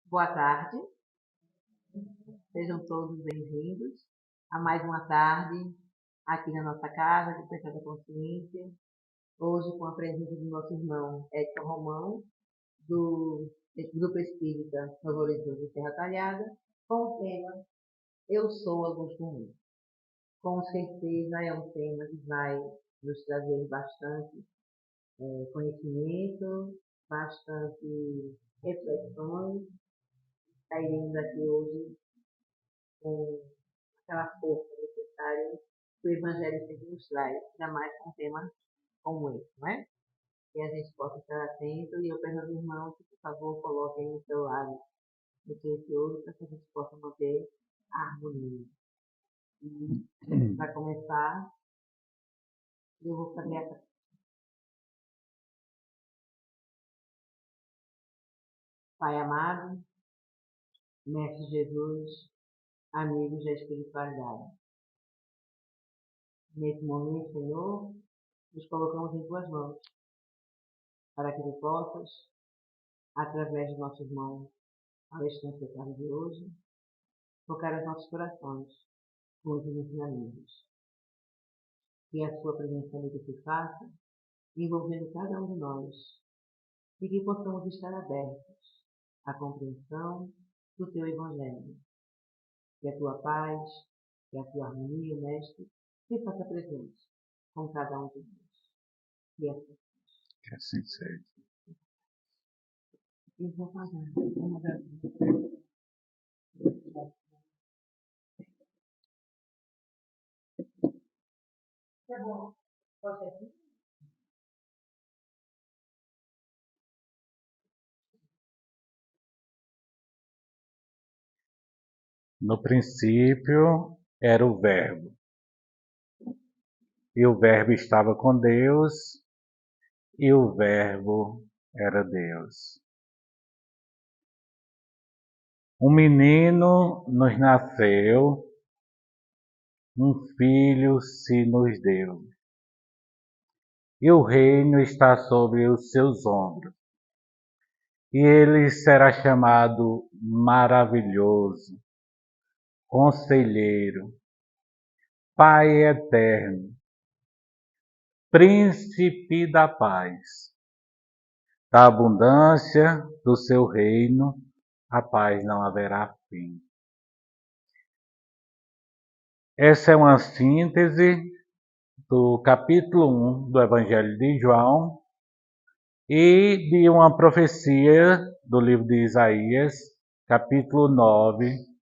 Boa tarde, sejam todos bem-vindos a mais uma tarde aqui na nossa casa de Despertar da Consciência. Hoje com a presença do nosso irmão Edson Romão, do Grupo Espírita Novo Horizonte de Terra Talhada, com o tema Eu Sou Augusto Nunes. Com certeza é um tema que vai nos trazer bastante conhecimento, bastante reflexões. Sairemos aqui hoje com aquela força necessária que o Evangelho sempre nos traz, ainda mais com um tema como esse, não é? Que a gente possa estar atento e eu peço aos irmãos que, por favor, coloquem o celular no silencioso para que a gente possa manter a harmonia. E, para começar, eu vou fazer essa. Pai amado, Mestre Jesus, amigos da espiritualidade. Nesse momento, Senhor, nos colocamos em tuas mãos, para que tu possas, através de nossos irmãos, ao instante da tarde de hoje, tocar os nossos corações com os ensinamentos. Que a sua presença livre se faça, envolvendo cada um de nós, e que possamos estar abertos à compreensão do teu Evangelho. Que a tua paz, que a tua harmonia, Mestre, se faça presente com cada um de nós. E assim. Que assim seja. Eu vou fazer uma das. Tá bom. Pode ser assim? No princípio era o Verbo, e o Verbo estava com Deus, e o Verbo era Deus. Um menino nos nasceu, um filho se nos deu, e o reino está sobre os seus ombros. E ele será chamado Maravilhoso, Conselheiro, Pai Eterno, Príncipe da Paz. Da abundância do seu reino, a paz não haverá fim. Essa é uma síntese do capítulo 1 do Evangelho de João e de uma profecia do livro de Isaías, capítulo 9,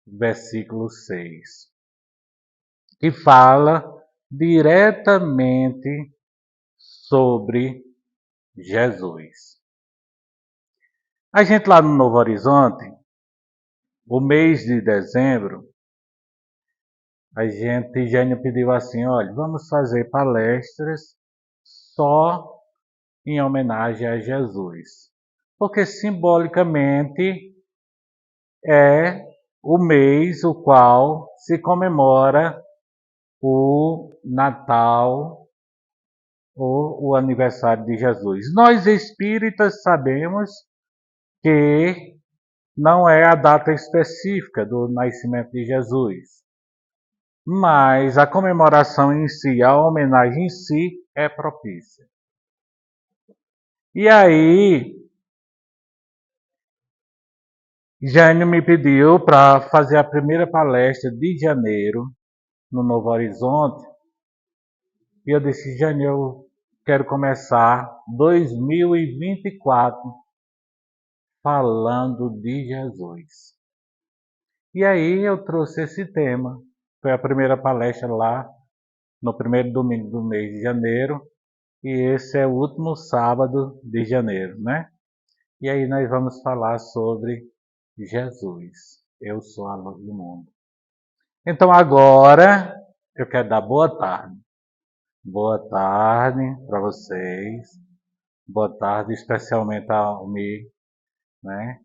versículo 6, que fala diretamente sobre Jesus. A gente lá no Novo Horizonte, o mês de dezembro, a gente, Jânio pediu assim, olha, vamos fazer palestras só em homenagem a Jesus. Porque simbolicamente é o mês o qual se comemora o Natal ou o aniversário de Jesus. Nós espíritas sabemos que não é a data específica do nascimento de Jesus. Mas a comemoração em si, a homenagem em si é propícia. E aí, Jânio me pediu para fazer a primeira palestra de janeiro no Novo Horizonte. E eu disse, Jânio, eu quero começar 2024 falando de Jesus. E aí eu trouxe esse tema. Foi a primeira palestra lá no primeiro domingo do mês de janeiro. E esse é o último sábado de janeiro, né? E aí nós vamos falar sobre Jesus. Eu sou a luz do mundo. Então agora eu quero dar boa tarde. Boa tarde para vocês. Boa tarde especialmente ao Mi, né?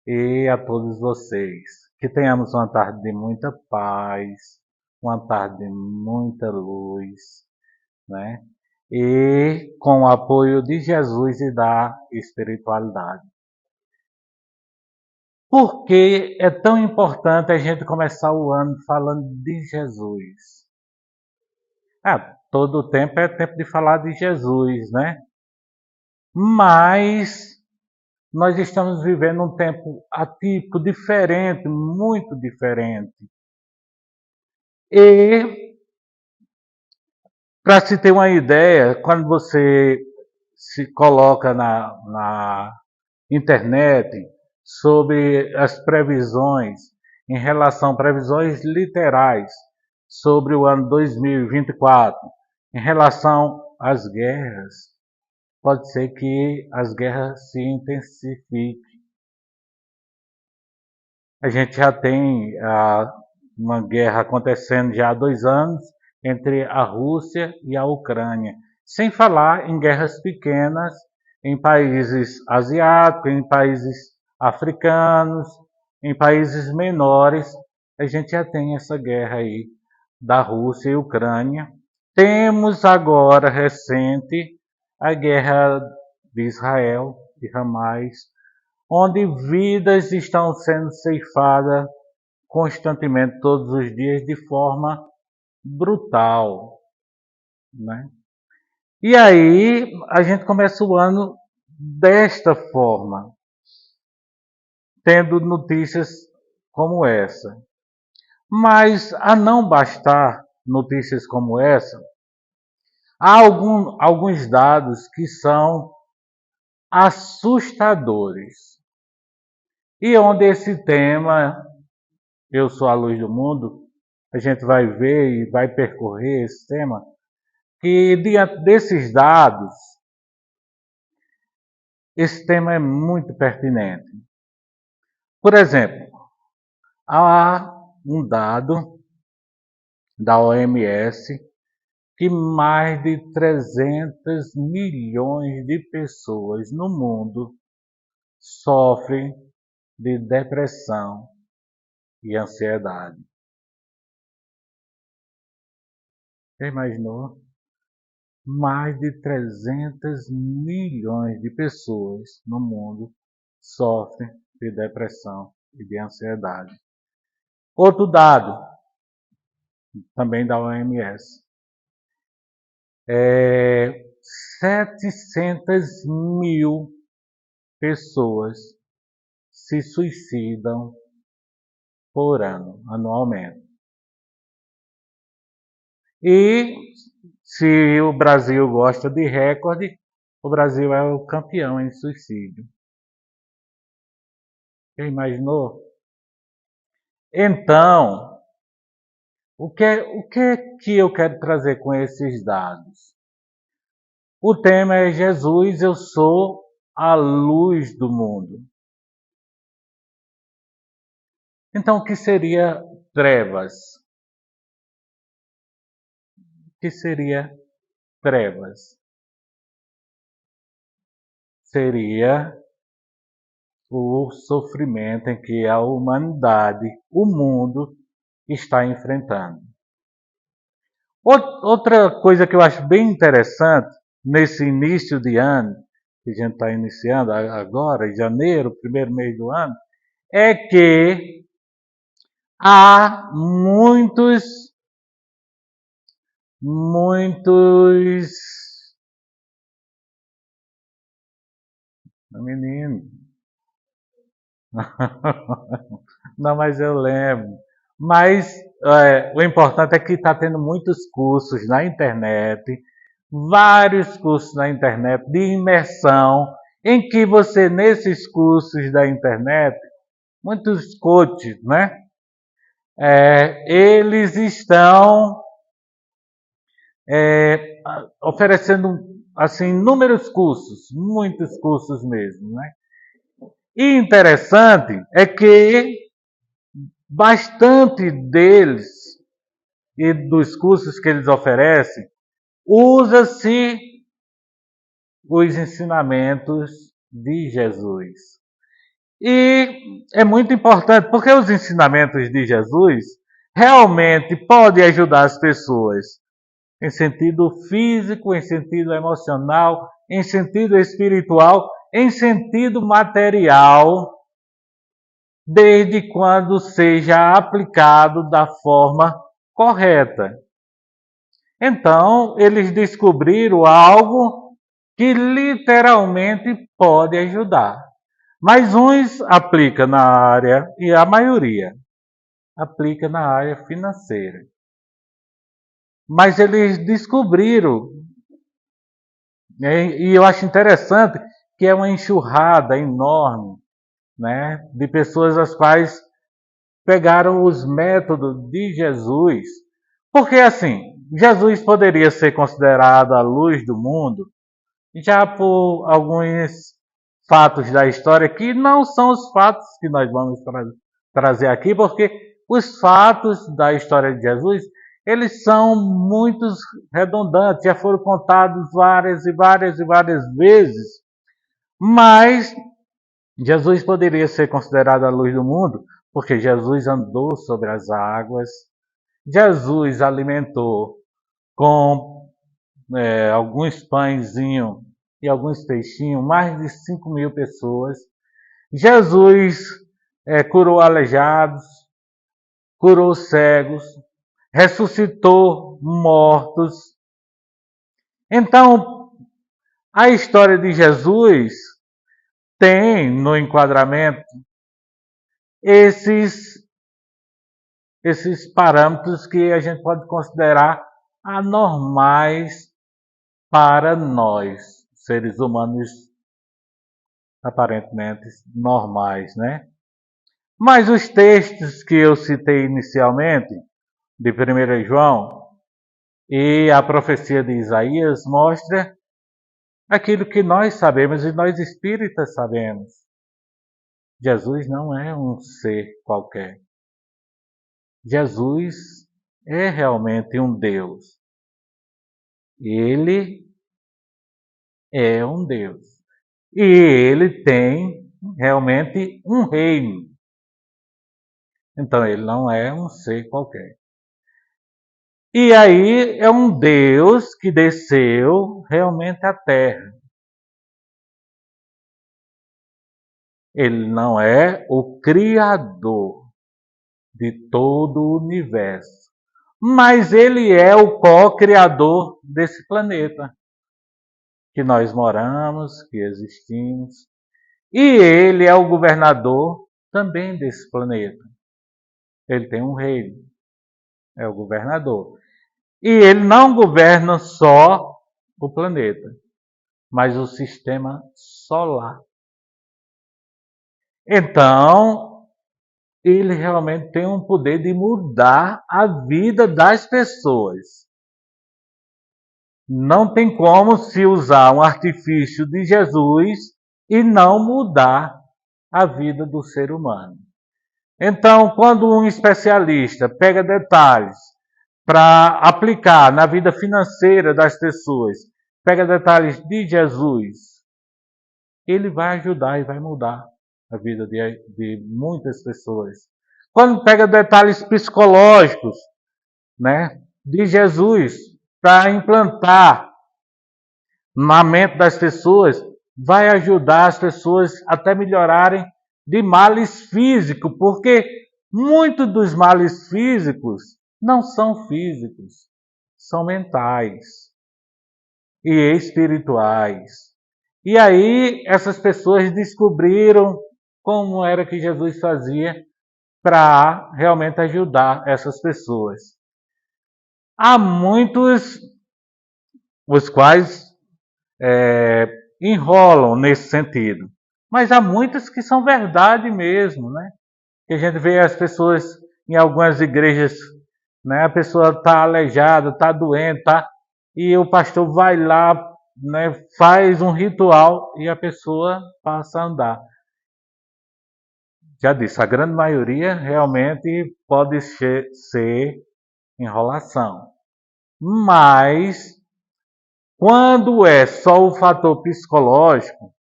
E a todos vocês. Que tenhamos uma tarde de muita paz, uma tarde de muita luz, né? E com o apoio de Jesus e da espiritualidade. Por que é tão importante a gente começar o ano falando de Jesus? Todo o tempo é tempo de falar de Jesus, né? Mas nós estamos vivendo um tempo atípico, diferente, muito diferente. E, para se ter uma ideia, quando você se coloca na internet sobre as previsões, em relação a previsões literais sobre o ano 2024, em relação às guerras, pode ser que as guerras se intensifiquem. A gente já tem uma guerra acontecendo já há 2 anos entre a Rússia e a Ucrânia, sem falar em guerras pequenas em países asiáticos, em países africanos, em países menores. A gente já tem essa guerra aí da Rússia e Ucrânia. Temos agora recente a guerra de Israel e Hamas, onde vidas estão sendo ceifadas constantemente, todos os dias, de forma brutal, né? E aí a gente começa o ano desta forma, tendo notícias como essa. Mas, a não bastar notícias como essa, há alguns dados que são assustadores. E onde esse tema, Eu Sou a Luz do Mundo, a gente vai ver e vai percorrer esse tema, que diante desses dados, esse tema é muito pertinente. Por exemplo, há um dado da OMS que mais de 300 milhões de pessoas no mundo sofrem de depressão e ansiedade. Você imaginou? Mais de 300 milhões de pessoas no mundo sofrem de depressão e de ansiedade. Outro dado, também da OMS, 700 mil pessoas se suicidam por ano, anualmente. E se o Brasil gosta de recorde, o Brasil é o campeão em suicídio. Você imaginou? Então, o que eu quero trazer com esses dados? O tema é Jesus, eu sou a luz do mundo. Então, o que seria trevas? O que seria trevas? Seria o sofrimento em que a humanidade, o mundo, está enfrentando. Outra coisa que eu acho bem interessante, nesse início de ano, que a gente está iniciando agora, em janeiro, primeiro mês do ano, é que há muitos menino. Não, mas eu lembro. Mas o importante é que está tendo muitos cursos na internet, vários cursos na internet de imersão, em que você, nesses cursos da internet, muitos coaches, né? Eles estão oferecendo assim inúmeros cursos, muitos cursos mesmo, né? E interessante é que bastante deles e dos cursos que eles oferecem usa-se os ensinamentos de Jesus. E é muito importante, porque os ensinamentos de Jesus realmente podem ajudar as pessoas em sentido físico, em sentido emocional, em sentido espiritual, em sentido material, desde quando seja aplicado da forma correta. Então, eles descobriram algo que literalmente pode ajudar. Mas uns aplica na área, e a maioria aplica na área financeira. Mas eles descobriram, e eu acho interessante, que é uma enxurrada enorme, né, de pessoas as quais pegaram os métodos de Jesus. Porque assim, Jesus poderia ser considerado a luz do mundo, já por alguns fatos da história que não são os fatos que nós vamos trazer aqui, porque os fatos da história de Jesus, eles são muito redundantes, já foram contados várias e várias e várias vezes, mas Jesus poderia ser considerado a luz do mundo, porque Jesus andou sobre as águas, Jesus alimentou com alguns pãezinhos e alguns peixinhos mais de 5.000 pessoas. Jesus curou aleijados, curou cegos, ressuscitou mortos. Então, a história de Jesus tem no enquadramento esses parâmetros que a gente pode considerar anormais para nós, seres humanos aparentemente normais, né? Mas os textos que eu citei inicialmente, de 1 João e a profecia de Isaías, mostra aquilo que nós sabemos e nós espíritas sabemos. Jesus não é um ser qualquer. Jesus é realmente um Deus. Ele é um Deus. E ele tem realmente um reino. Então ele não é um ser qualquer. E aí é um Deus que desceu realmente à Terra. Ele não é o Criador de todo o universo, mas ele é o co-criador desse planeta que nós moramos, que existimos. E ele é o governador também desse planeta. Ele tem um reino, é o governador. E ele não governa só o planeta, mas o sistema solar. Então, ele realmente tem um poder de mudar a vida das pessoas. Não tem como se usar um artifício de Jesus e não mudar a vida do ser humano. Então, quando um especialista pega detalhes para aplicar na vida financeira das pessoas, pega detalhes de Jesus, ele vai ajudar e vai mudar a vida de muitas pessoas. Quando pega detalhes psicológicos, né, de Jesus, para implantar na mente das pessoas, vai ajudar as pessoas até melhorarem de males físicos, porque muitos dos males físicos não são físicos, são mentais e espirituais. E aí essas pessoas descobriram como era que Jesus fazia para realmente ajudar essas pessoas. Há muitos os quais enrolam nesse sentido, mas há muitos que são verdade mesmo, né? Que a gente vê as pessoas em algumas igrejas, né? A pessoa está aleijada, está doente, e o pastor vai lá, né? Faz um ritual e a pessoa passa a andar. Já disse, a grande maioria realmente pode ser enrolação. Mas, quando é só o fator psicológico,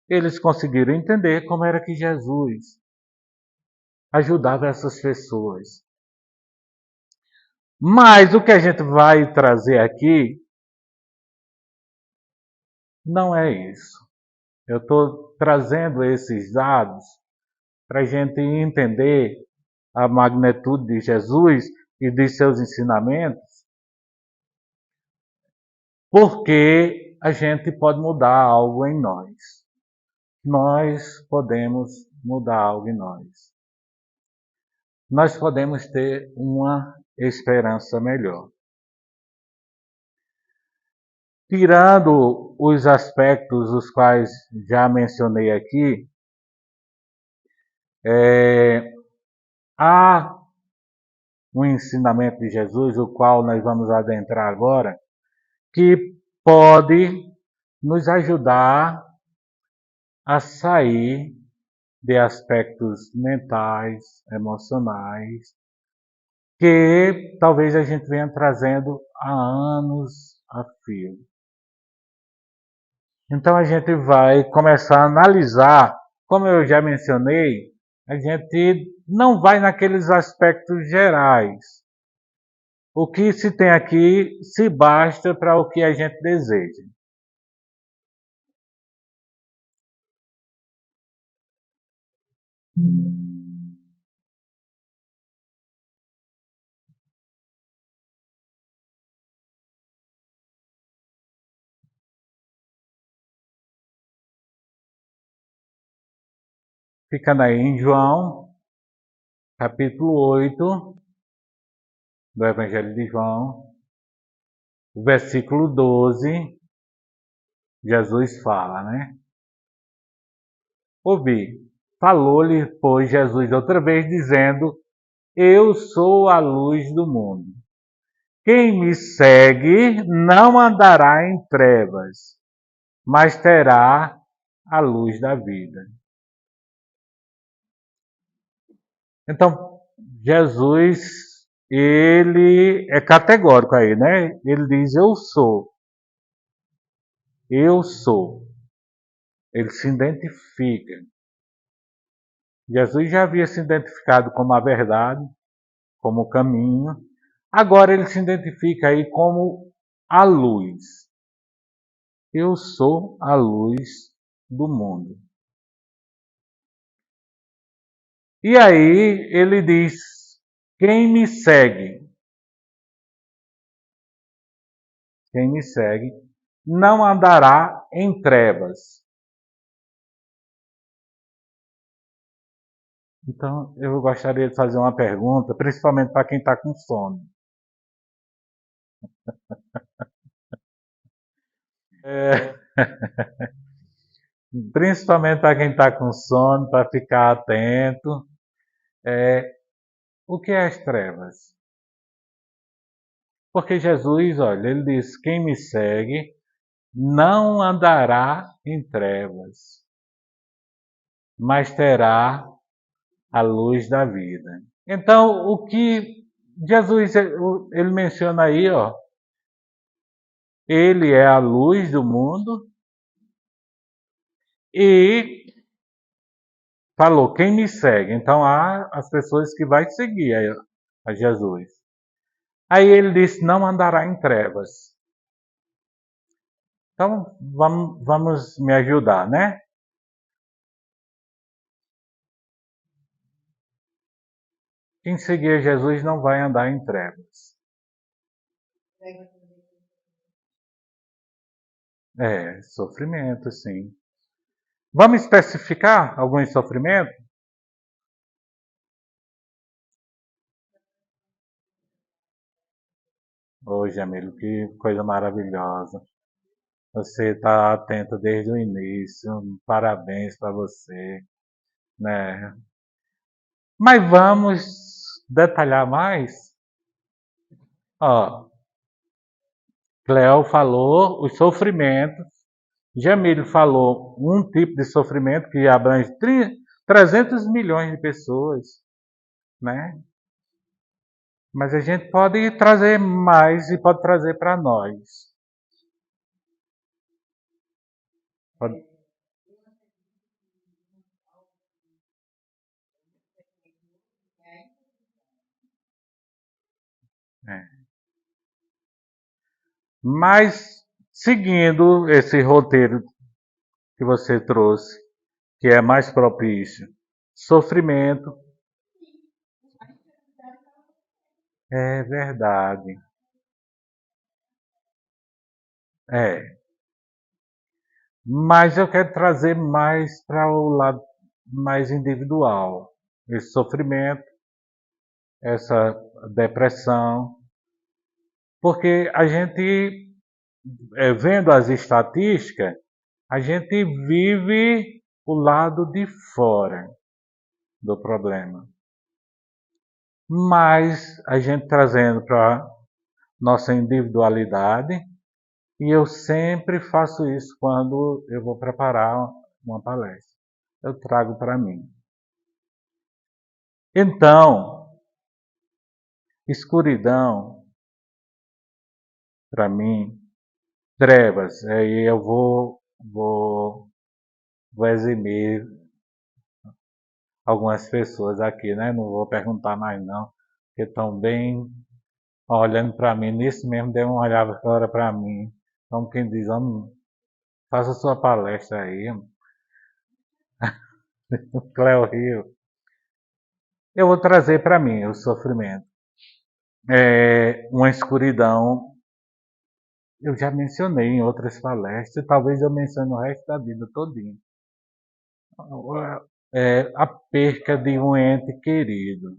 eles conseguiram entender como era que Jesus ajudava essas pessoas. Mas o que a gente vai trazer aqui não é isso. Eu estou trazendo esses dados para a gente entender a magnitude de Jesus e de seus ensinamentos, porque a gente pode mudar algo em nós. Nós podemos mudar algo em nós. Nós podemos ter uma esperança melhor. Tirando os aspectos os quais já mencionei aqui, há um ensinamento de Jesus, o qual nós vamos adentrar agora, que pode nos ajudar a sair de aspectos mentais, emocionais, que talvez a gente venha trazendo há anos a fio. Então a gente vai começar a analisar, como eu já mencionei, a gente não vai naqueles aspectos gerais. O que se tem aqui se basta para o que a gente deseja. Ficando aí em João, capítulo 8 do Evangelho de João, o versículo 12, Jesus fala, né? Ouvi. Falou-lhe, pois, Jesus outra vez, dizendo: Eu sou a luz do mundo. Quem me segue não andará em trevas, mas terá a luz da vida. Então, Jesus, ele é categórico aí, né? Ele diz: Eu sou. Eu sou. Ele se identifica. Jesus já havia se identificado como a verdade, como o caminho. Agora ele se identifica aí como a luz. Eu sou a luz do mundo. E aí ele diz: quem me segue, não andará em trevas. Então, eu gostaria de fazer uma pergunta, principalmente para quem está com sono. Principalmente para quem está com sono, para ficar atento. O que é as trevas? Porque Jesus, olha, ele diz: quem me segue não andará em trevas, mas terá a luz da vida. Então, o que Jesus ele menciona aí, ó, ele é a luz do mundo e falou: quem me segue. Então, há as pessoas que vão seguir a Jesus. Aí ele disse: não andará em trevas. Então, vamos me ajudar, né? Quem seguir Jesus não vai andar em trevas. Sofrimento, sim. Vamos especificar alguns sofrimentos? Ô, Jamilo, que coisa maravilhosa. Você está atento desde o início. Parabéns para você, né? Mas vamos detalhar mais? Ó, Cleo falou os sofrimentos. Jamilo falou um tipo de sofrimento que abrange 300 milhões de pessoas, né? Mas a gente pode trazer mais e pode trazer para nós. Pode... É. Mas, seguindo esse roteiro que você trouxe, que é mais propício, sofrimento. É verdade. É. Mas eu quero trazer mais para o lado mais individual. Esse sofrimento, essa depressão. Porque a gente, vendo as estatísticas, a gente vive o lado de fora do problema. Mas a gente trazendo para nossa individualidade, e eu sempre faço isso quando eu vou preparar uma palestra. Eu trago para mim. Então, escuridão, para mim, trevas, aí eu vou eximir algumas pessoas aqui, né? Não vou perguntar mais não, porque estão bem olhando para mim. Nisso mesmo deu uma olhada agora para mim. Como quem diz, faça sua palestra aí, Cleo Rio. Eu vou trazer para mim o sofrimento. Uma escuridão, eu já mencionei em outras palestras, talvez eu mencione o resto da vida todinho. A perca de um ente querido.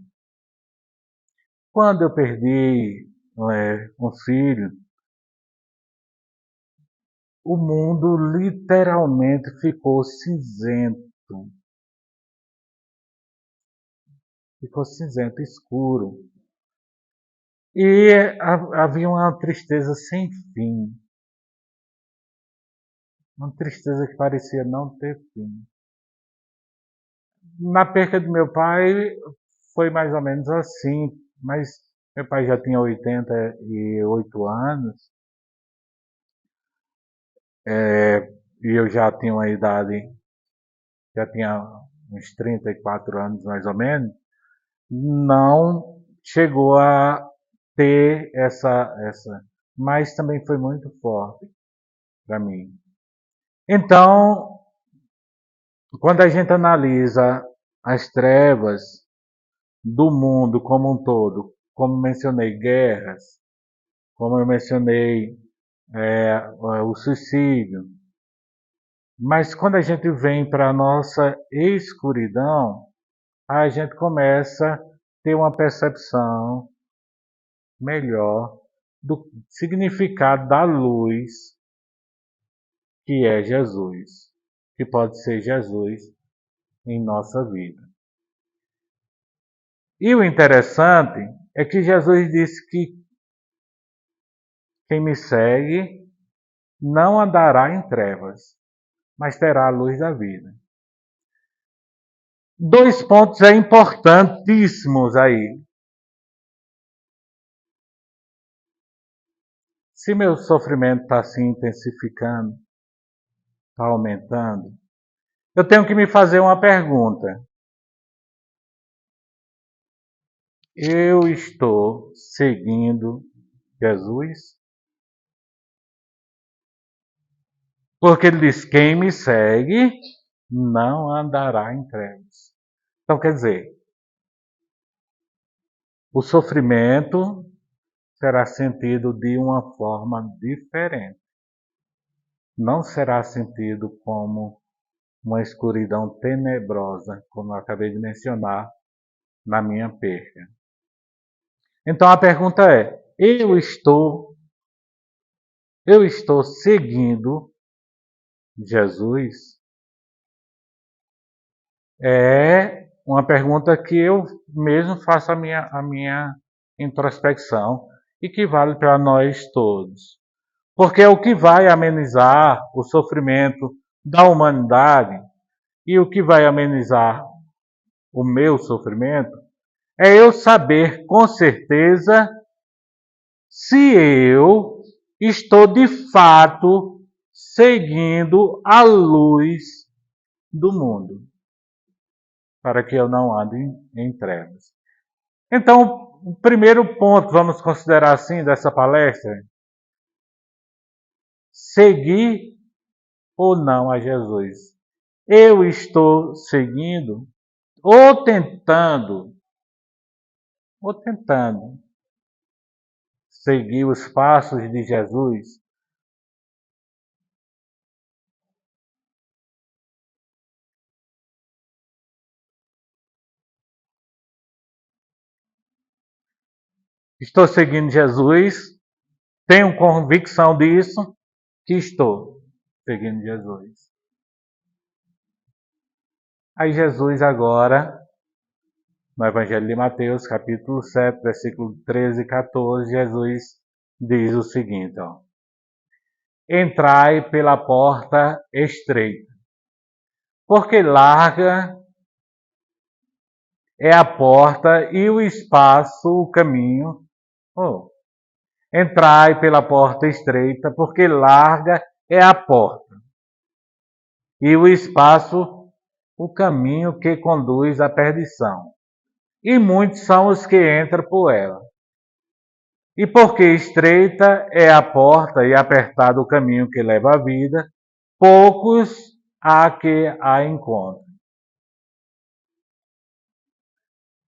Quando eu perdi um filho, o mundo literalmente ficou cinzento. Ficou cinzento, escuro. E havia uma tristeza sem fim. Uma tristeza que parecia não ter fim. Na perca de meu pai foi mais ou menos assim, mas meu pai já tinha 88 anos, e eu já tinha uma idade, já tinha uns 34 anos mais ou menos, não chegou a ter essa, mas também foi muito forte para mim. Então, quando a gente analisa as trevas do mundo como um todo, como mencionei, guerras, como eu mencionei, o suicídio, mas quando a gente vem para a nossa escuridão, a gente começa a ter uma percepção melhor do significado da luz que é Jesus, que pode ser Jesus em nossa vida. E o interessante é que Jesus disse que quem me segue não andará em trevas, mas terá a luz da vida. Dois pontos importantíssimos aí. Se meu sofrimento está se intensificando, está aumentando, eu tenho que me fazer uma pergunta. Eu estou seguindo Jesus? Porque ele diz: quem me segue não andará em trevas. Então, quer dizer, o sofrimento será sentido de uma forma diferente. Não será sentido como uma escuridão tenebrosa, como eu acabei de mencionar na minha perca. Então a pergunta é: eu estou seguindo Jesus? É uma pergunta que eu mesmo faço a minha introspecção e que vale para nós todos. Porque é o que vai amenizar o sofrimento da humanidade e o que vai amenizar o meu sofrimento é eu saber com certeza se eu estou de fato seguindo a luz do mundo, para que eu não ande em trevas. Então, o primeiro ponto, vamos considerar assim, dessa palestra, seguir ou não a Jesus. Eu estou seguindo ou tentando seguir os passos de Jesus, estou seguindo Jesus, tenho convicção disso, que estou seguindo Jesus. Aí Jesus agora, no Evangelho de Mateus, capítulo 7, versículo 13 e 14, Jesus diz o seguinte, ó: entrai pela porta estreita, porque larga é a porta e o espaço, o caminho. Entrai pela porta estreita, porque larga é a porta e o espaço, o caminho que conduz à perdição. E muitos são os que entram por ela. E porque estreita é a porta e apertado o caminho que leva à vida, poucos há que a encontrem.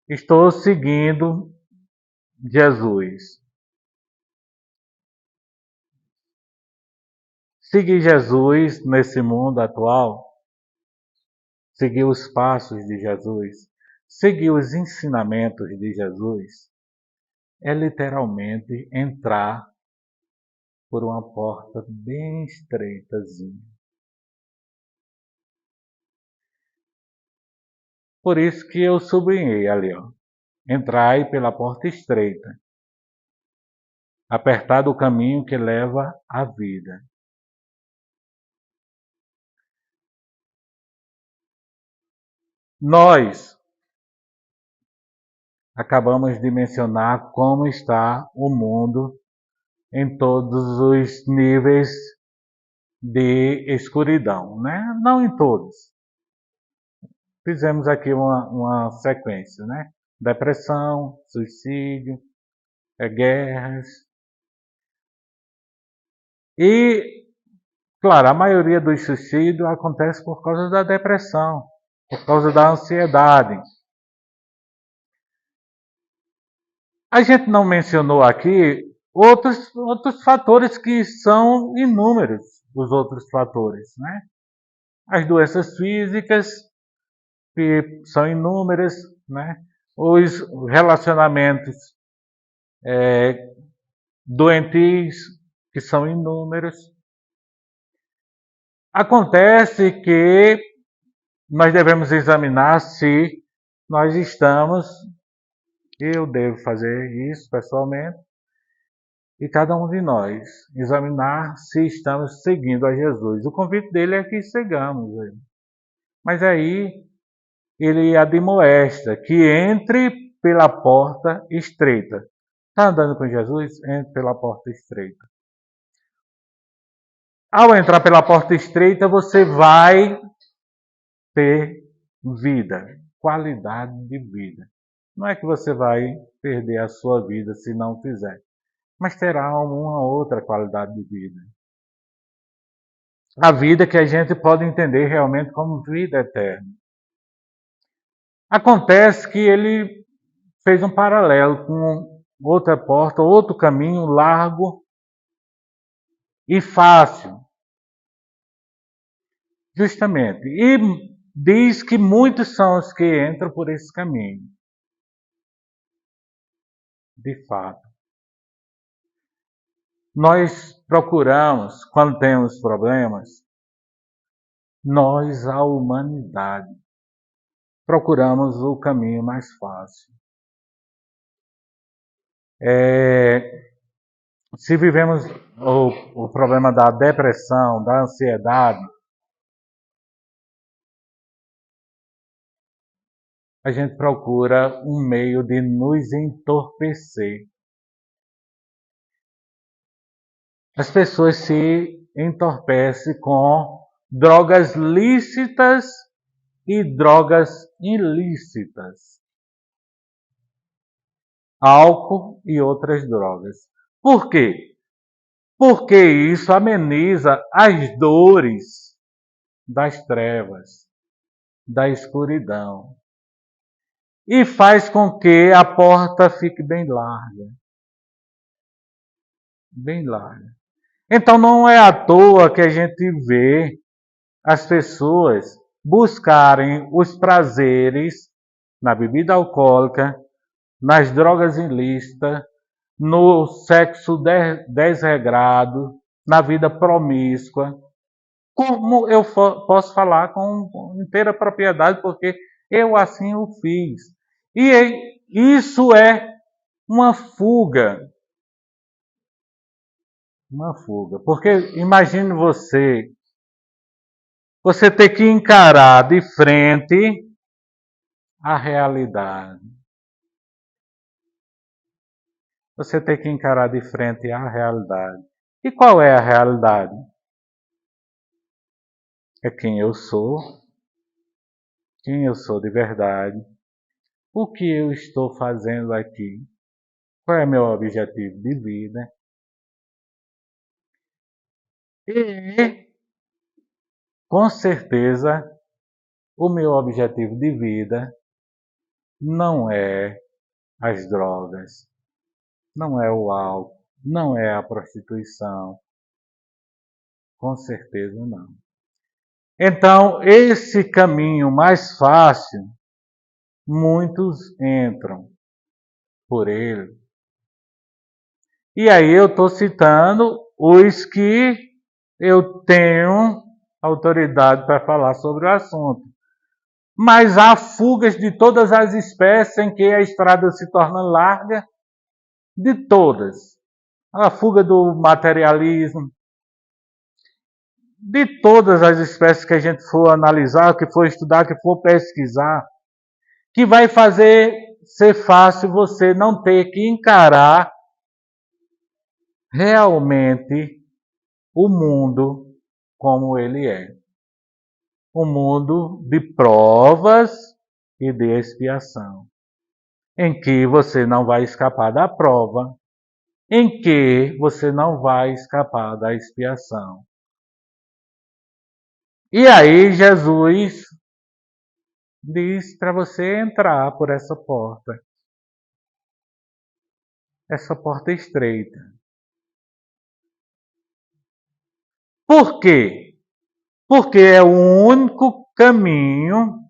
Estou seguindo Jesus. Seguir Jesus nesse mundo atual, seguir os passos de Jesus, seguir os ensinamentos de Jesus, é literalmente entrar por uma porta bem estreitazinha. Por isso que eu sublinhei ali, ó. Entrai pela porta estreita, apertado o caminho que leva à vida. Nós acabamos de mencionar como está o mundo em todos os níveis de escuridão, né? Não em todos. Fizemos aqui uma sequência, né? Depressão, suicídio, guerras. E, claro, a maioria dos suicídios acontece por causa da depressão, por causa da ansiedade. A gente não mencionou aqui outros fatores que são inúmeros, os outros fatores, né? As doenças físicas, que são inúmeras, né? Os relacionamentos doentios, que são inúmeros. Acontece que nós devemos examinar se nós estamos, eu devo fazer isso pessoalmente, e cada um de nós examinar se estamos seguindo a Jesus. O convite dele é que sigamos. Mas aí ele admoesta que entre pela porta estreita. Está andando com Jesus? Entre pela porta estreita. Ao entrar pela porta estreita, você vai ter vida, qualidade de vida. Não é que você vai perder a sua vida se não fizer, mas terá uma outra qualidade de vida. A vida que a gente pode entender realmente como vida eterna. Acontece que ele fez um paralelo com outra porta, outro caminho largo e fácil. Justamente. E diz que muitos são os que entram por esse caminho. De fato. Nós procuramos, quando temos problemas, nós, a humanidade, procuramos o caminho mais fácil. Se vivemos o problema da depressão, da ansiedade, a gente procura um meio de nos entorpecer. As pessoas se entorpecem com drogas lícitas e drogas ilícitas. Álcool e outras drogas. Por quê? Porque isso ameniza as dores das trevas, da escuridão. e faz com que a porta fique bem larga. Bem larga. Então não é à toa que a gente vê as pessoas buscarem os prazeres na bebida alcoólica, nas drogas ilícitas, no sexo desregrado, na vida promíscua. Como eu posso falar com inteira propriedade, porque eu assim o fiz. E isso é uma fuga. Uma fuga. Porque imagine você ter que encarar de frente a realidade. Você tem que encarar de frente a realidade. E qual é a realidade? É quem eu sou de verdade, o que eu estou fazendo aqui, qual é meu objetivo de vida. E, com certeza, o meu objetivo de vida não é as drogas, não é o álcool, não é a prostituição. Com certeza não. Então, esse caminho mais fácil, muitos entram por ele. E aí eu estou citando os que eu tenho autoridade para falar sobre o assunto. Mas há fugas de todas as espécies em que a estrada se torna larga, de todas. A fuga do materialismo, de todas as espécies que a gente for analisar, que for estudar, que for pesquisar, que vai fazer ser fácil você não ter que encarar realmente o mundo como ele é. Um mundo de provas e de expiação, em que você não vai escapar da prova, em que você não vai escapar da expiação. E aí Jesus diz para você entrar por essa porta estreita. Por quê? Porque é o único caminho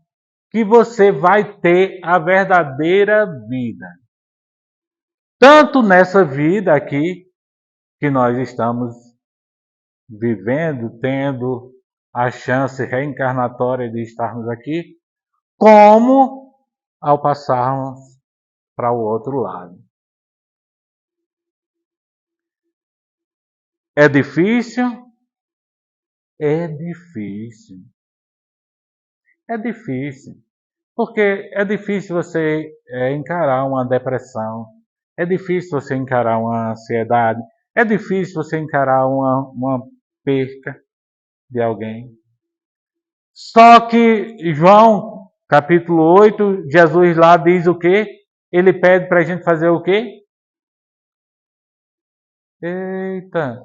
que você vai ter a verdadeira vida. Tanto nessa vida aqui, que nós estamos vivendo, tendo a chance reencarnatória de estarmos aqui, como ao passarmos para o outro lado. É difícil? É difícil. É difícil. Porque é difícil você encarar uma depressão, é difícil você encarar uma ansiedade, é difícil você encarar uma perca de alguém. Só que João, capítulo 8, Jesus lá diz o quê? Ele pede para a gente fazer o quê? Eita!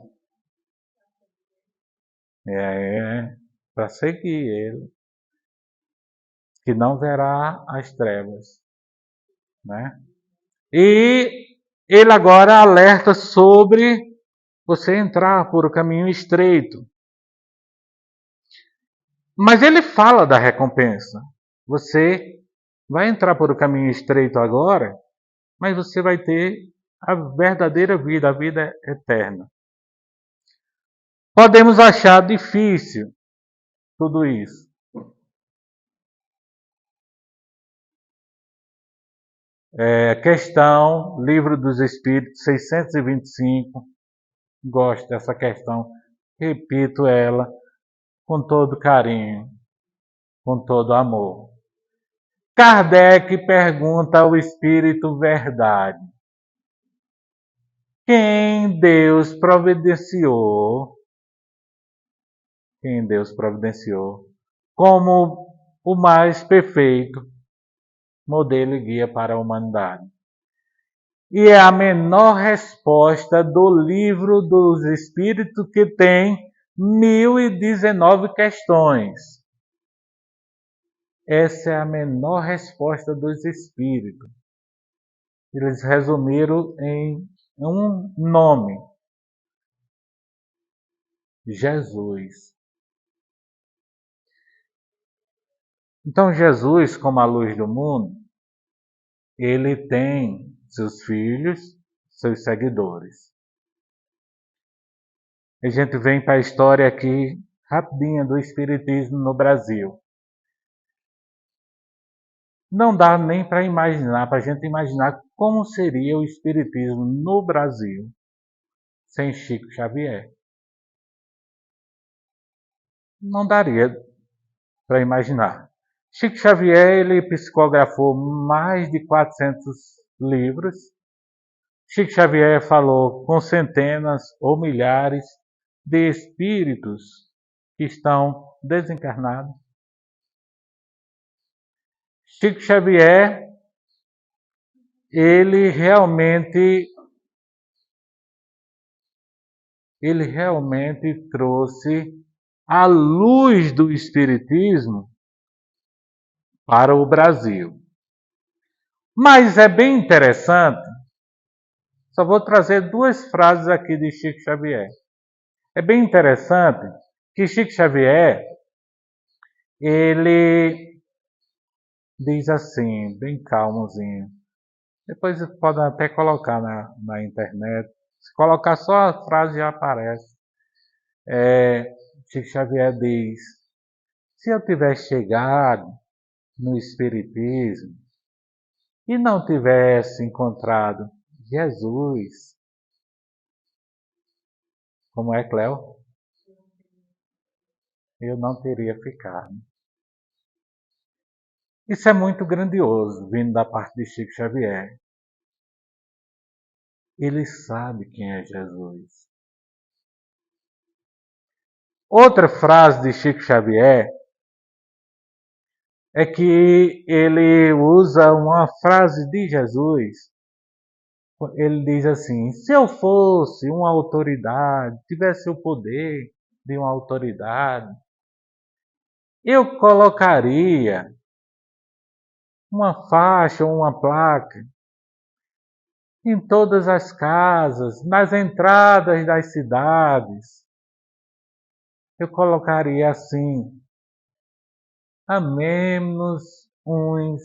Para seguir ele, que não verá as trevas, né? E ele agora alerta sobre você entrar por o caminho estreito. Mas ele fala da recompensa. Você vai entrar por o caminho estreito agora, mas você vai ter a verdadeira vida, a vida eterna. Podemos achar difícil tudo isso. Questão, Livro dos Espíritos, 625. Gosto dessa questão. Repito ela com todo carinho, com todo amor. Kardec pergunta ao Espírito Verdade: quem Deus providenciou como o mais perfeito modelo e guia para a humanidade. E é a menor resposta do Livro dos Espíritos, que tem 1019 questões. Essa é a menor resposta dos espíritos. Eles resumiram em um nome: Jesus. Então, Jesus, como a luz do mundo, ele tem seus filhos, seus seguidores. A gente vem para a história aqui, rapidinha, do Espiritismo no Brasil. Não dá nem para imaginar, para a gente imaginar como seria o Espiritismo no Brasil sem Chico Xavier. Não daria para imaginar. Chico Xavier, ele psicografou mais de 400 livros. Chico Xavier falou com centenas ou milhares de espíritos que estão desencarnados. Chico Xavier, ele realmente trouxe a luz do Espiritismo para o Brasil. Mas é bem interessante, só vou trazer 2 frases aqui de Chico Xavier. É bem interessante que Chico Xavier, ele diz assim, bem calmozinho. Depois podem até colocar na internet. Se colocar só a frase já aparece. Chico Xavier diz: se eu tivesse chegado no Espiritismo e não tivesse encontrado Jesus, como é, Cléo? Eu não teria ficado. Isso é muito grandioso, vindo da parte de Chico Xavier. Ele sabe quem é Jesus. Outra frase de Chico Xavier é que ele usa uma frase de Jesus. Ele diz assim: se eu fosse uma autoridade, tivesse o poder de uma autoridade, eu colocaria uma faixa ou uma placa em todas as casas, nas entradas das cidades. Eu colocaria assim: amemos uns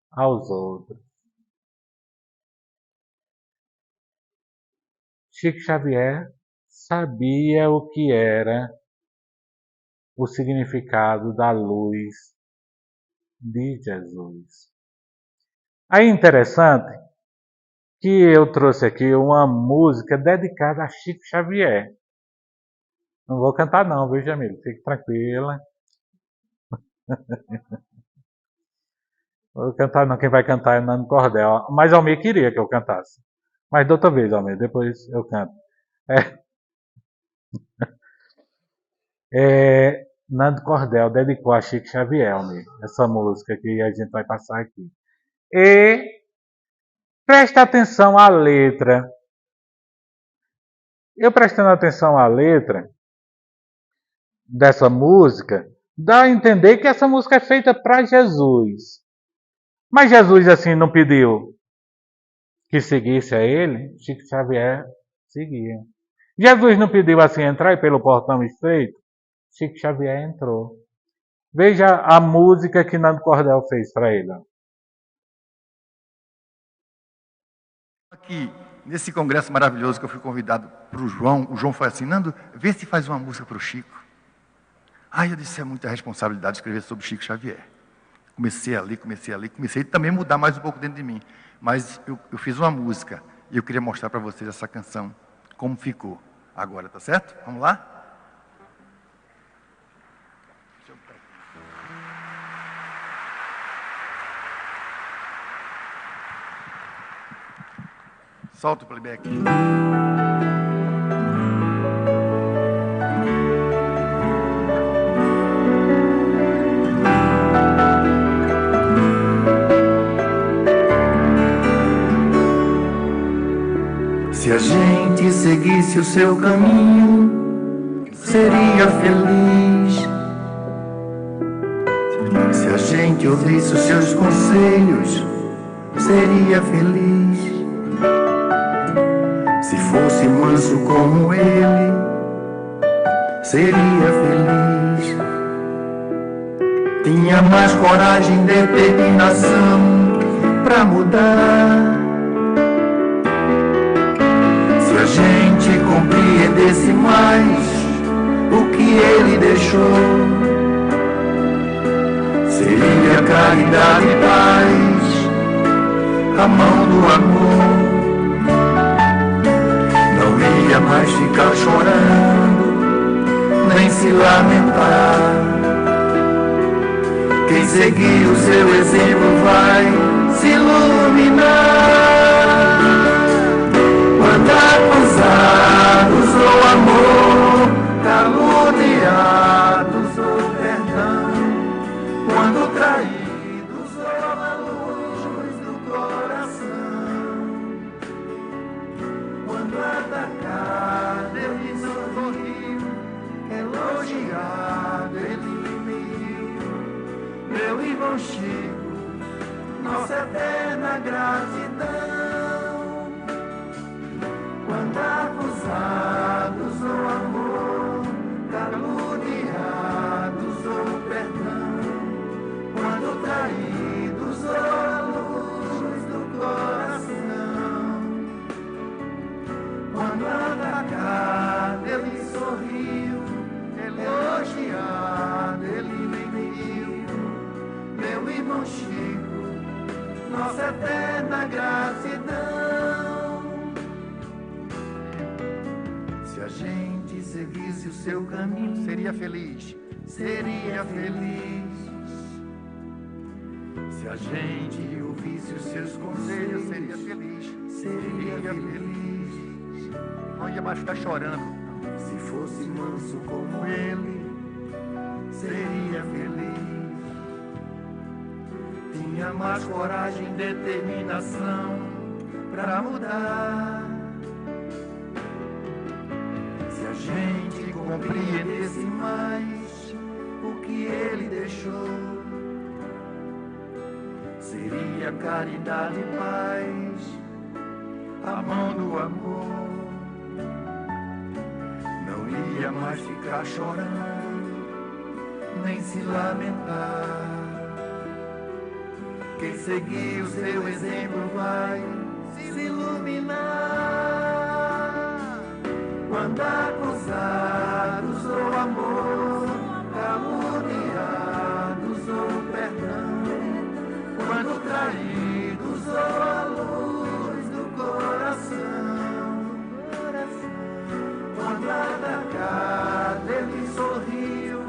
aos outros. Chico Xavier sabia o que era o significado da luz de Jesus. Aí interessante que eu trouxe aqui uma música dedicada a Chico Xavier. Não vou cantar não, viu, Jamila? Fique tranquila. Vou cantar não, quem vai cantar é Nando Cordel. Mas Almir queria que eu cantasse. Mas de outra vez, Almir, depois eu canto. Nando Cordel dedicou a Chico Xavier, Almir, essa música que a gente vai passar aqui. E presta atenção à letra. Eu prestando atenção à letra dessa música, dá a entender que essa música é feita para Jesus. Mas Jesus assim não pediu que seguisse a ele, Chico Xavier seguia. Jesus não pediu assim entrar pelo portão estreito, Chico Xavier entrou. Veja a música que Nando Cordel fez para ele. Aqui, nesse congresso maravilhoso que eu fui convidado para o João foi assim: Nando, vê se faz uma música para o Chico. Eu disse: é muita responsabilidade escrever sobre Chico Xavier. Comecei a também mudar mais um pouco dentro de mim. Mas eu fiz uma música e eu queria mostrar para vocês essa canção, como ficou agora, tá certo? Vamos lá? Solta o playback. Se a gente seguisse o seu caminho, seria feliz. Se a gente ouvisse os seus conselhos, seria feliz. Se fosse manso como ele, seria feliz. Tinha mais coragem, determinação pra mudar. Se a gente compreendesse mais o que ele deixou, seria caridade e paz, a mão do amor. Não ia mais ficar chorando, nem se lamentar. Quem seguir o seu exemplo vai se iluminar. Quando acusados ou amor, caluniados ou perdão, quando traídos ou a luz do coração, quando atacado ele sorriu, elogiado ele meu irmão Chico, nossa eterna gratidão. Quando acusados ou amor, caluniados ou perdão, quando traídos ou a luz do coração, quando atacado ele sorriu, elogiado ele meu irmão Chico, nossa eterna gratidão. Se a gente seguisse o seu caminho, seria feliz, seria feliz. Se a gente ouvisse os seus conselhos, seria feliz, seria feliz. Não ia mais ficar chorando. Se fosse manso como ele, seria feliz. Tinha mais coragem, determinação pra mudar. Se a gente compreendesse mais o que ele deixou, seria caridade e paz, a mão do amor. Não ia mais ficar chorando, nem se lamentar. Quem seguir o seu exemplo vai se iluminar. Quando acusados ou amor, caluniados ou perdão, quando traídos ou a luz do coração, quando atacado ele sorriu,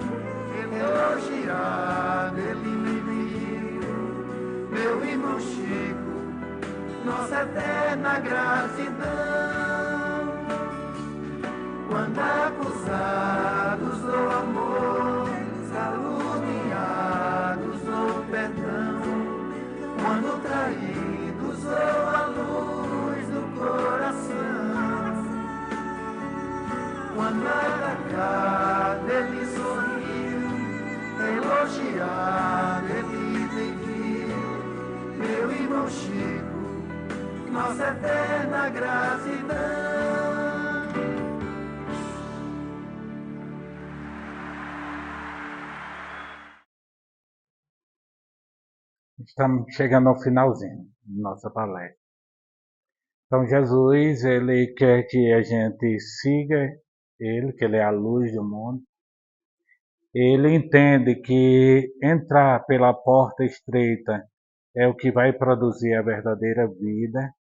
elogiado ele meu irmão Chico, nossa eterna gratidão. Quando acusados ou amor, caluniados ou perdão, quando traídos ou a luz do coração, quando atacado ele sorriu, elogiado ele meu irmão Chico, nossa eterna gratidão. Estamos chegando ao finalzinho de nossa palestra. Então Jesus, ele quer que a gente siga ele, que ele é a luz do mundo. Ele entende que entrar pela porta estreita é o que vai produzir a verdadeira vida.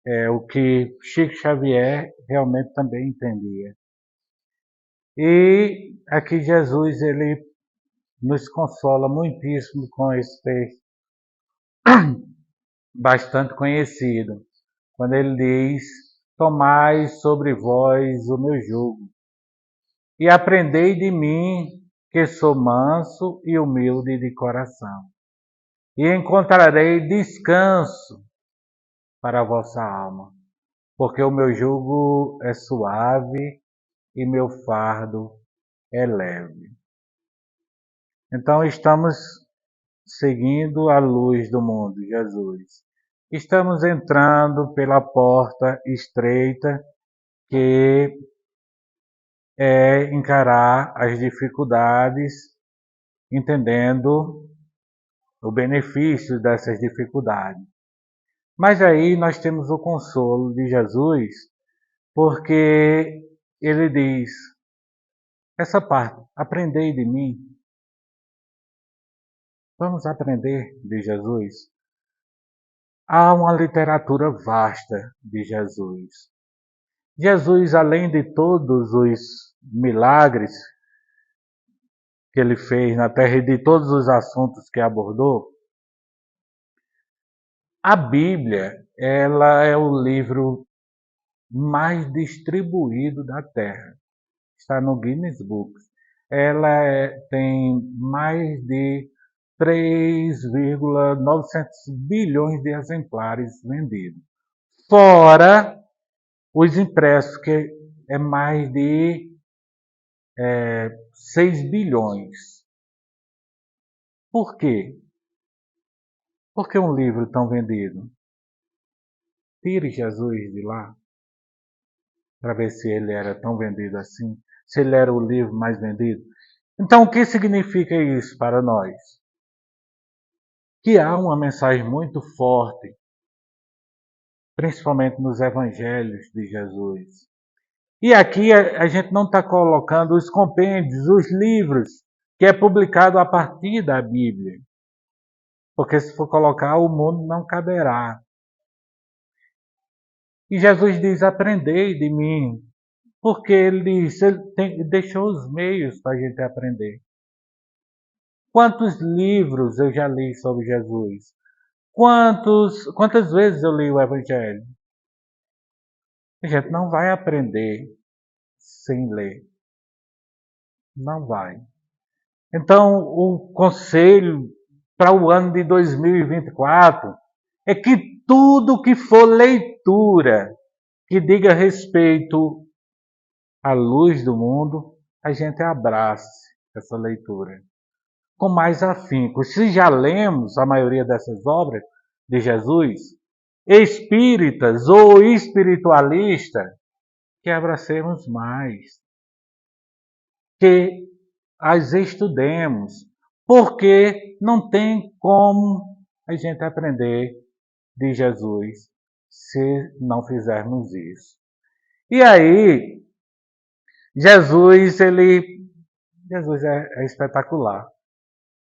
É o que Chico Xavier realmente também entendia. E aqui Jesus, ele nos consola muitíssimo com esse texto bastante conhecido, quando ele diz: tomai sobre vós o meu jugo e aprendei de mim, que sou manso e humilde de coração, e encontrarei descanso para a vossa alma, porque o meu jugo é suave e meu fardo é leve. Então estamos seguindo a luz do mundo, Jesus. Estamos entrando pela porta estreita que é encarar as dificuldades, entendendo o benefício dessas dificuldades. Mas aí nós temos o consolo de Jesus, porque ele diz, essa parte, aprendei de mim. Vamos aprender de Jesus. Há uma literatura vasta de Jesus. Jesus, além de todos os milagres que ele fez na terra e de todos os assuntos que abordou, a Bíblia, ela é o livro mais distribuído da terra. Está no Guinness Books. Ela tem mais de 3,900 bilhões de exemplares vendidos. Fora os impressos, que é mais de 6 bilhões. Por quê? Por que um livro tão vendido? Tire Jesus de lá, para ver se ele era tão vendido assim, se ele era o livro mais vendido. Então, o que significa isso para nós? Que há uma mensagem muito forte, principalmente nos evangelhos de Jesus. E aqui a gente não está colocando os compêndios, os livros, que é publicado a partir da Bíblia. Porque se for colocar, o mundo não caberá. E Jesus diz, aprendei de mim. Porque ele diz, ele deixou os meios para a gente aprender. Quantos livros eu já li sobre Jesus? Quantas vezes eu li o Evangelho? A gente não vai aprender sem ler. Não vai. Então, o conselho para o ano de 2024 é que tudo que for leitura que diga respeito à luz do mundo, a gente abrace essa leitura com mais afinco. Se já lemos a maioria dessas obras de Jesus, espíritas ou espiritualistas, que abracemos mais, que as estudemos, porque não tem como a gente aprender de Jesus se não fizermos isso. E aí, Jesus é espetacular.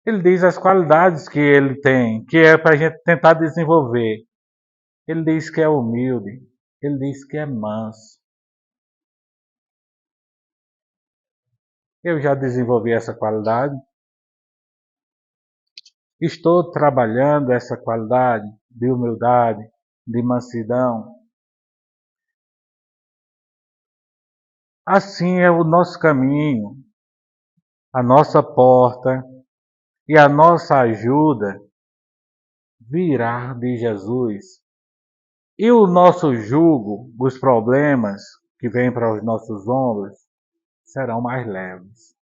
Ele diz as qualidades que ele tem, que é para a gente tentar desenvolver. Ele diz que é humilde, ele diz que é manso. Eu já desenvolvi essa qualidade. Estou trabalhando essa qualidade de humildade, de mansidão. Assim é o nosso caminho, a nossa porta e a nossa ajuda virá de Jesus. E o nosso jugo, os problemas que vêm para os nossos ombros, serão mais leves.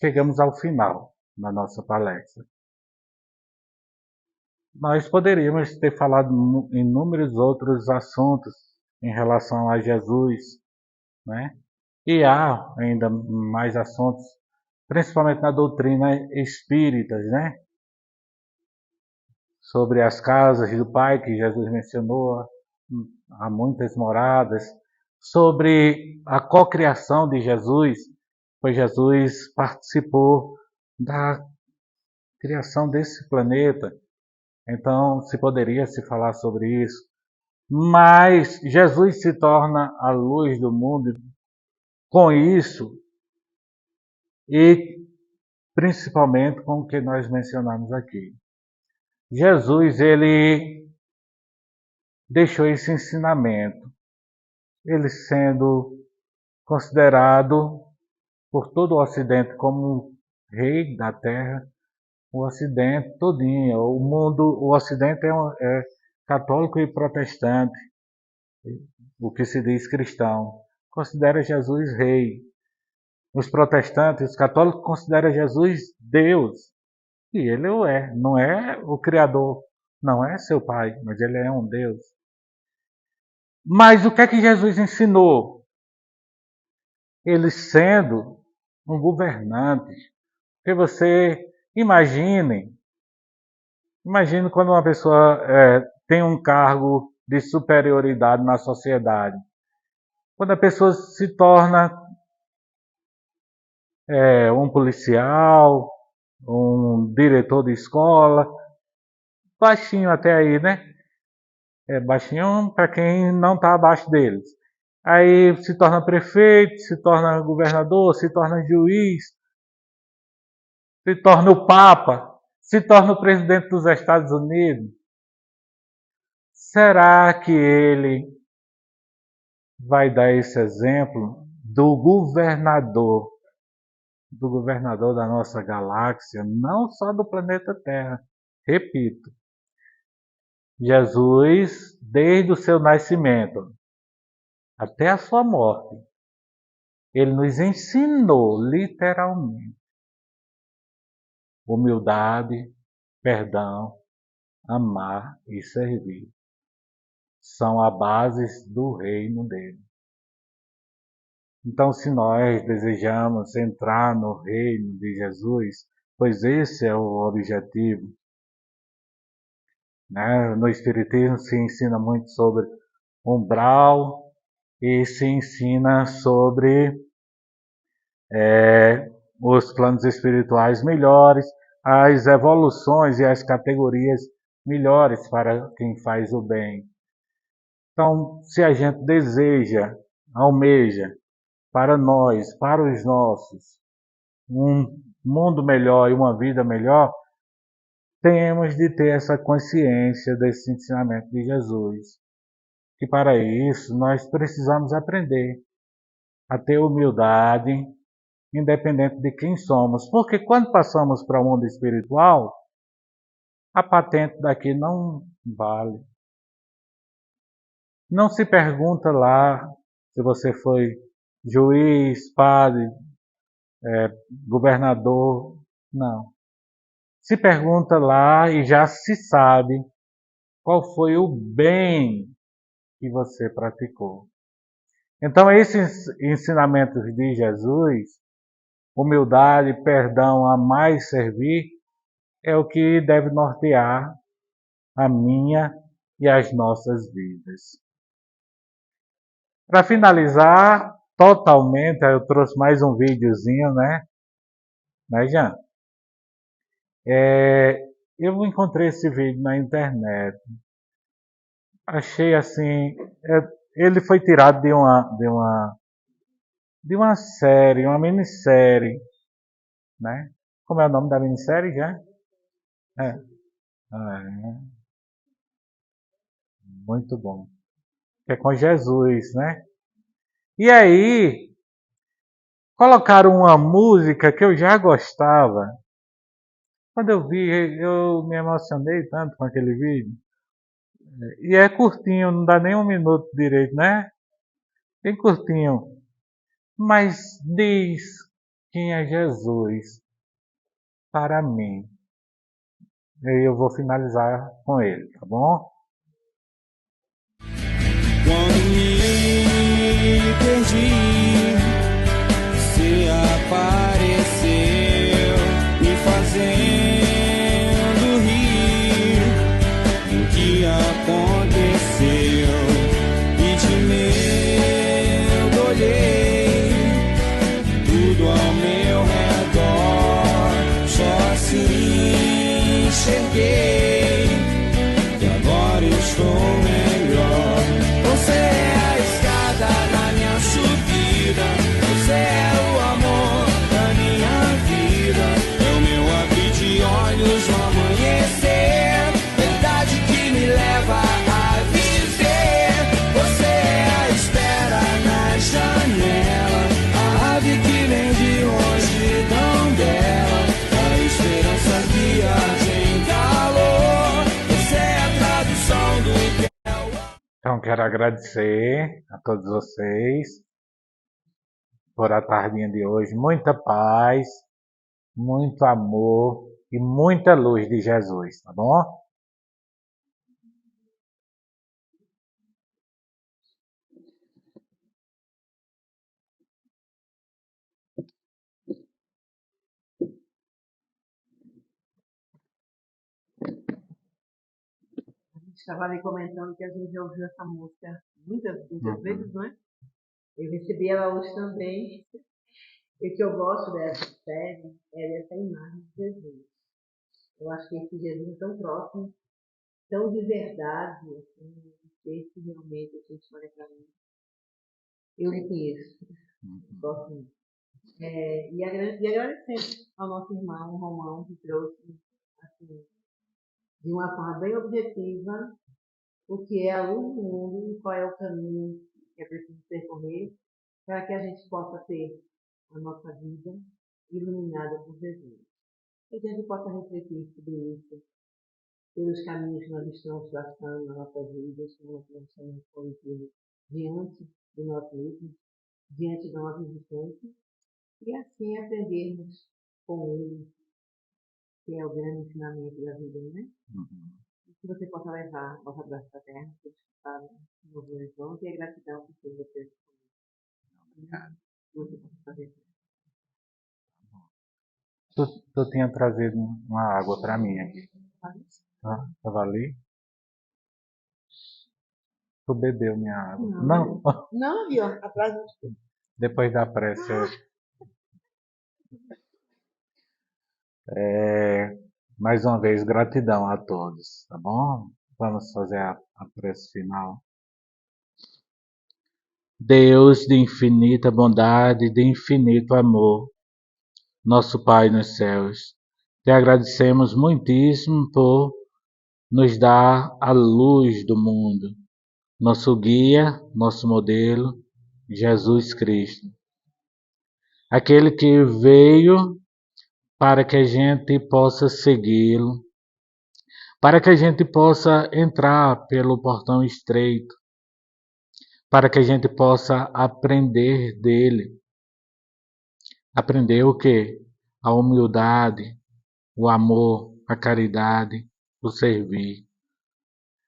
Chegamos ao final da nossa palestra. Nós poderíamos ter falado em inúmeros outros assuntos em relação a Jesus, né? E há ainda mais assuntos, principalmente na doutrina espírita, né? Sobre as casas do Pai que Jesus mencionou, há muitas moradas, sobre a cocriação de Jesus, pois Jesus participou da criação desse planeta. Então, se poderia se falar sobre isso. Mas Jesus se torna a luz do mundo com isso e principalmente com o que nós mencionamos aqui. Jesus, ele deixou esse ensinamento, ele sendo considerado por todo o Ocidente como rei da Terra, o Ocidente todinho, o mundo, o Ocidente é católico e protestante, o que se diz cristão, considera Jesus rei. Os protestantes, os católicos consideram Jesus Deus, e ele o é, não é o Criador, não é seu Pai, mas ele é um Deus. Mas o que é que Jesus ensinou? Ele sendo um governante, porque você imagine quando uma pessoa tem um cargo de superioridade na sociedade, quando a pessoa se torna um policial, um diretor de escola, baixinho até aí, né? Baixinho para quem não está abaixo deles. Aí se torna prefeito, se torna governador, se torna juiz, se torna o Papa, se torna o presidente dos Estados Unidos. Será que ele vai dar esse exemplo do governador da nossa galáxia, não só do planeta Terra? Repito, Jesus, desde o seu nascimento até a sua morte, ele nos ensinou literalmente humildade, perdão, amar e servir. São a base do reino dele. Então, se nós desejamos entrar no reino de Jesus, pois esse é o objetivo, né? No Espiritismo se ensina muito sobre umbral e se ensina sobre os planos espirituais melhores, as evoluções e as categorias melhores para quem faz o bem. Então, se a gente deseja, almeja, para nós, para os nossos, um mundo melhor e uma vida melhor, temos de ter essa consciência desse ensinamento de Jesus. E para isso, nós precisamos aprender a ter humildade, independente de quem somos. Porque quando passamos para o mundo espiritual, a patente daqui não vale. Não se pergunta lá se você foi juiz, padre, governador, não. Se pergunta lá e já se sabe qual foi o bem que você praticou. Então, esses ensinamentos de Jesus, humildade, perdão, amar e servir, é o que deve nortear a minha e as nossas vidas. Para finalizar, totalmente, eu trouxe mais um videozinho, né, Jean? Eu encontrei esse vídeo na internet. Achei assim, ele foi tirado de uma série, uma minissérie, né? Como é o nome da minissérie, já? Muito bom. É com Jesus, né? E aí, colocaram uma música que eu já gostava. Quando eu vi, eu me emocionei tanto com aquele vídeo. E é curtinho, não dá nem um minuto direito, né? Bem curtinho. Mas diz quem é Jesus para mim. E eu vou finalizar com ele, tá bom? Quando me perdi, você apareceu, me fazendo rir do que aconteceu. E de medo olhei tudo ao meu redor, só assim enxerguei que agora Então, quero agradecer a todos vocês por a tardinha de hoje. Muita paz, muito amor e muita luz de Jesus, tá bom? Estava ali comentando que a gente já ouviu essa música muitas vezes, não é? Eu recebi ela hoje também. E o que eu gosto dessa série é dessa imagem de Jesus. Eu acho que esse Jesus é tão próximo, tão de verdade, assim, que realmente a gente olha para mim. Eu lhe conheço. Gosto muito. E agradecendo ao nosso irmão Romão, que trouxe, assim, de uma forma bem objetiva, o que é a luz do mundo e qual é o caminho que é preciso percorrer para que a gente possa ter a nossa vida iluminada por Jesus. E que a gente possa refletir sobre isso, pelos caminhos que nós estamos traçando na nossa vida, que nós estamos colocando diante de nós mesmos, diante da nossa existência, e assim aprendermos com ele, que é o grande ensinamento da vida, né? Que você possa levar a nossa graça da terra, que está no novo horizonte, e a gratidão por ter você. Obrigado. Você possa fazer. Tu tinha trazido uma água para mim aqui. Estava ali? Tu bebeu minha água? Não. Não, viu? Atrás do escuro. Depois da prece. Mais uma vez, gratidão a todos, tá bom? Vamos fazer a prece final. Deus de infinita bondade e de infinito amor, nosso Pai nos céus, te agradecemos muitíssimo por nos dar a luz do mundo, nosso guia, nosso modelo, Jesus Cristo. Aquele que veio para que a gente possa segui-lo, para que a gente possa entrar pelo portão estreito, para que a gente possa aprender dele. Aprender o quê? A humildade, o amor, a caridade, o servir.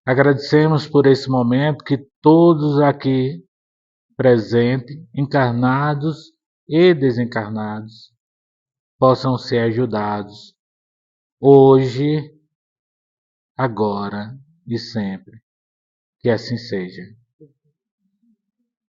Agradecemos por esse momento que todos aqui presentes, encarnados e desencarnados, possam ser ajudados hoje, agora e sempre. Que assim seja.